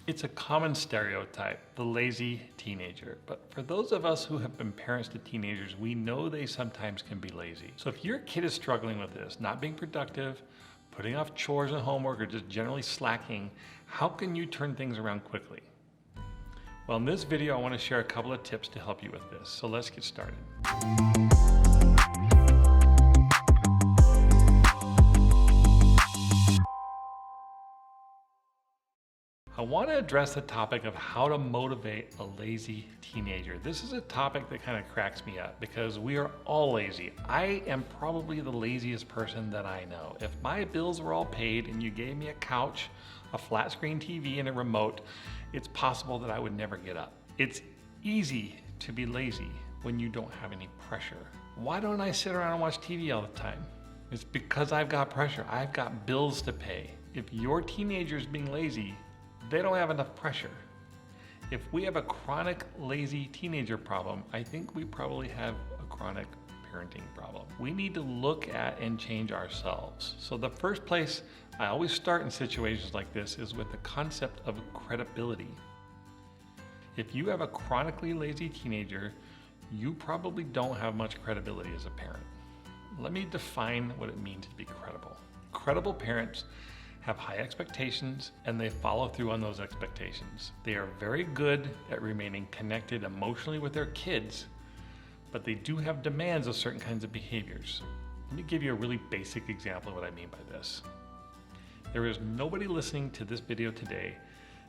It's a common stereotype, the lazy teenager. But for those of us who have been parents to teenagers, we know they sometimes can be lazy. So if your kid is struggling with this, not being productive, putting off chores and homework, or just generally slacking, how can you turn things around quickly? Well, in this video, I want to share a couple of tips to help you with this. So let's get started. I want to address the topic of how to motivate a lazy teenager. This is a topic that kind of cracks me up because we are all lazy. I am probably the laziest person that I know. If my bills were all paid and you gave me a couch, a flat screen TV, and a remote, it's possible that I would never get up. It's easy to be lazy when you don't have any pressure. Why don't I sit around and watch TV all the time? It's because I've got pressure. I've got bills to pay. If your teenager is being lazy, they don't have enough pressure. If we have a chronic lazy teenager problem, I think we probably have a chronic parenting problem. We need to look at and change ourselves. So the first place I always start in situations like this is with the concept of credibility. If you have a chronically lazy teenager, you probably don't have much credibility as a parent. Let me define what it means to be credible. Credible parents have high expectations and they follow through on those expectations. They are very good at remaining connected emotionally with their kids, but they do have demands of certain kinds of behaviors. Let me give you a really basic example of what I mean by this. There is nobody listening to this video today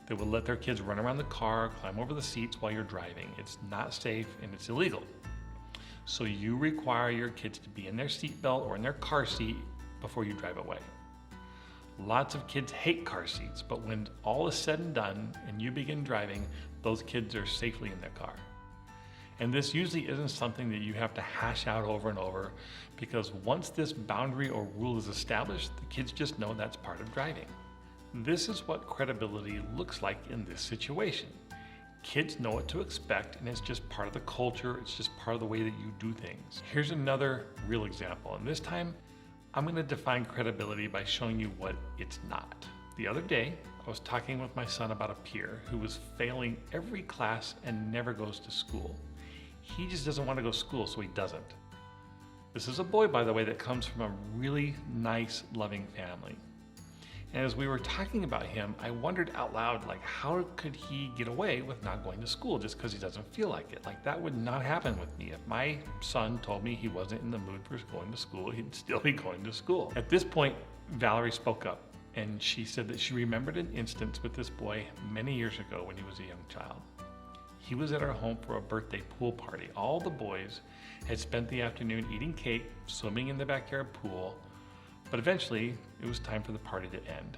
that will let their kids run around the car, climb over the seats while you're driving. It's not safe and it's illegal. So you require your kids to be in their seatbelt or in their car seat before you drive away. Lots of kids hate car seats, but when all is said and done and you begin driving, those kids are safely in their car. And this usually isn't something that you have to hash out over and over, because once this boundary or rule is established, the kids just know that's part of driving. This is what credibility looks like in this situation. Kids know what to expect, and it's just part of the culture, it's just part of the way that you do things. Here's another real example, and this time I'm going to define credibility by showing you what it's not. The other day, I was talking with my son about a peer who was failing every class and never goes to school. He just doesn't want to go to school, so he doesn't. This is a boy, by the way, that comes from a really nice, loving family. And as we were talking about him, I wondered out loud, like, how could he get away with not going to school just because he doesn't feel like it? Like, that would not happen with me. If my son told me he wasn't in the mood for going to school, he'd still be going to school. At this point, Valerie spoke up, and she said that she remembered an instance with this boy many years ago when he was a young child. He was at our home for a birthday pool party. All the boys had spent the afternoon eating cake, swimming in the backyard pool, but eventually, it was time for the party to end.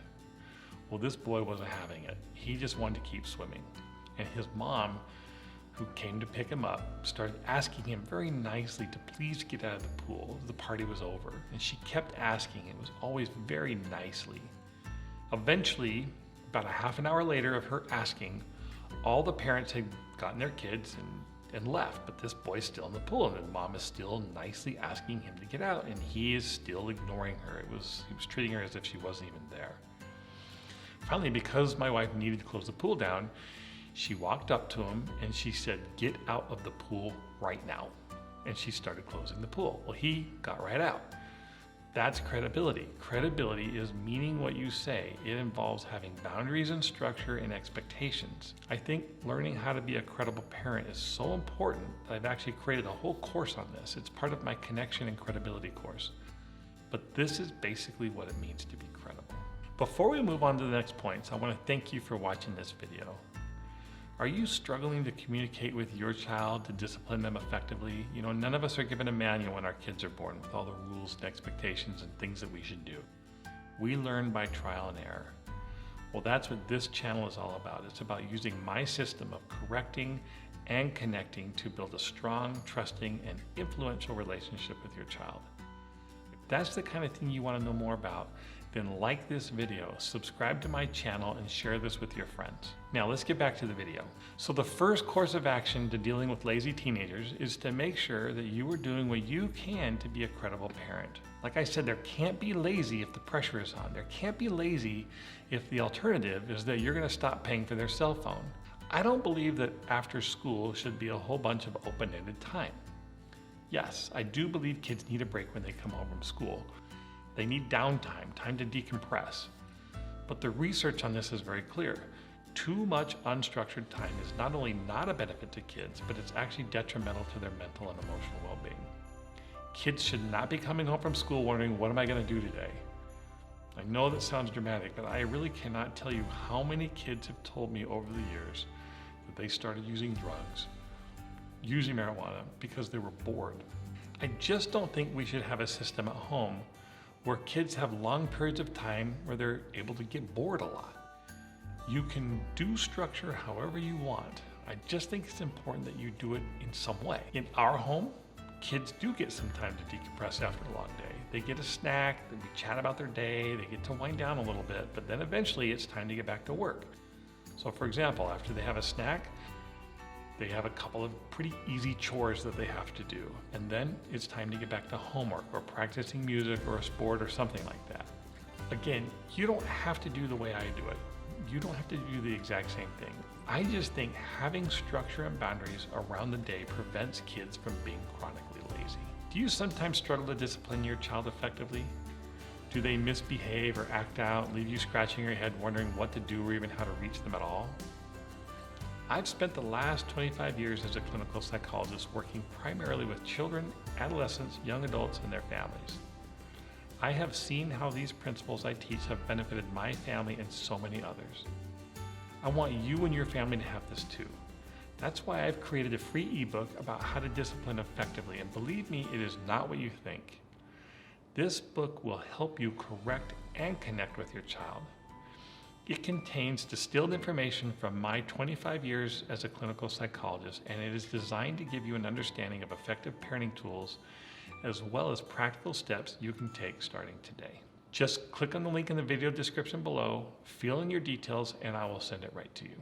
Well, this boy wasn't having it. He just wanted to keep swimming. And his mom, who came to pick him up, started asking him very nicely to please get out of the pool. The party was over. And she kept asking. It was always very nicely. Eventually, about a half an hour later of her asking, all the parents had gotten their kids and left, but this boy's still in the pool, and his mom is still nicely asking him to get out, and he is still ignoring her. He was treating her as if she wasn't even there. Finally, because my wife needed to close the pool down, she walked up to him and she said, "Get out of the pool right now." And she started closing the pool. Well, he got right out. That's credibility. Credibility is meaning what you say. It involves having boundaries and structure and expectations. I think learning how to be a credible parent is so important that I've actually created a whole course on this. It's part of my connection and credibility course. But this is basically what it means to be credible. Before we move on to the next points, I want to thank you for watching this video. Are you struggling to communicate with your child to discipline them effectively? You know, none of us are given a manual when our kids are born with all the rules and expectations and things that we should do. We learn by trial and error. Well, that's what this channel is all about. It's about using my system of correcting and connecting to build a strong, trusting, and influential relationship with your child. If that's the kind of thing you want to know more about, then like this video, subscribe to my channel, and share this with your friends. Now let's get back to the video. So the first course of action to dealing with lazy teenagers is to make sure that you are doing what you can to be a credible parent. Like I said, there can't be lazy if the pressure is on. There can't be lazy if the alternative is that you're going to stop paying for their cell phone. I don't believe that after school should be a whole bunch of open-ended time. Yes, I do believe kids need a break when they come home from school. They need downtime, time to decompress. But the research on this is very clear. Too much unstructured time is not only not a benefit to kids, but it's actually detrimental to their mental and emotional well-being. Kids should not be coming home from school wondering, what am I going to do today? I know that sounds dramatic, but I really cannot tell you how many kids have told me over the years that they started using drugs, using marijuana, because they were bored. I just don't think we should have a system at home where kids have long periods of time where they're able to get bored a lot. You can do structure however you want. I just think it's important that you do it in some way. In our home, kids do get some time to decompress after a long day. They get a snack, we chat about their day, they get to wind down a little bit, but then eventually it's time to get back to work. So for example, after they have a snack, they have a couple of pretty easy chores that they have to do. And then it's time to get back to homework or practicing music or a sport or something like that. Again, you don't have to do the way I do it. You don't have to do the exact same thing. I just think having structure and boundaries around the day prevents kids from being chronically lazy. Do you sometimes struggle to discipline your child effectively? Do they misbehave or act out, leave you scratching your head wondering what to do or even how to reach them at all? I've spent the last 25 years as a clinical psychologist working primarily with children, adolescents, young adults, and their families. I have seen how these principles I teach have benefited my family and so many others. I want you and your family to have this too. That's why I've created a free ebook about how to discipline effectively, and believe me, it is not what you think. This book will help you correct and connect with your child. It contains distilled information from my 25 years as a clinical psychologist, and it is designed to give you an understanding of effective parenting tools as well as practical steps you can take starting today. Just click on the link in the video description below, fill in your details, and I will send it right to you.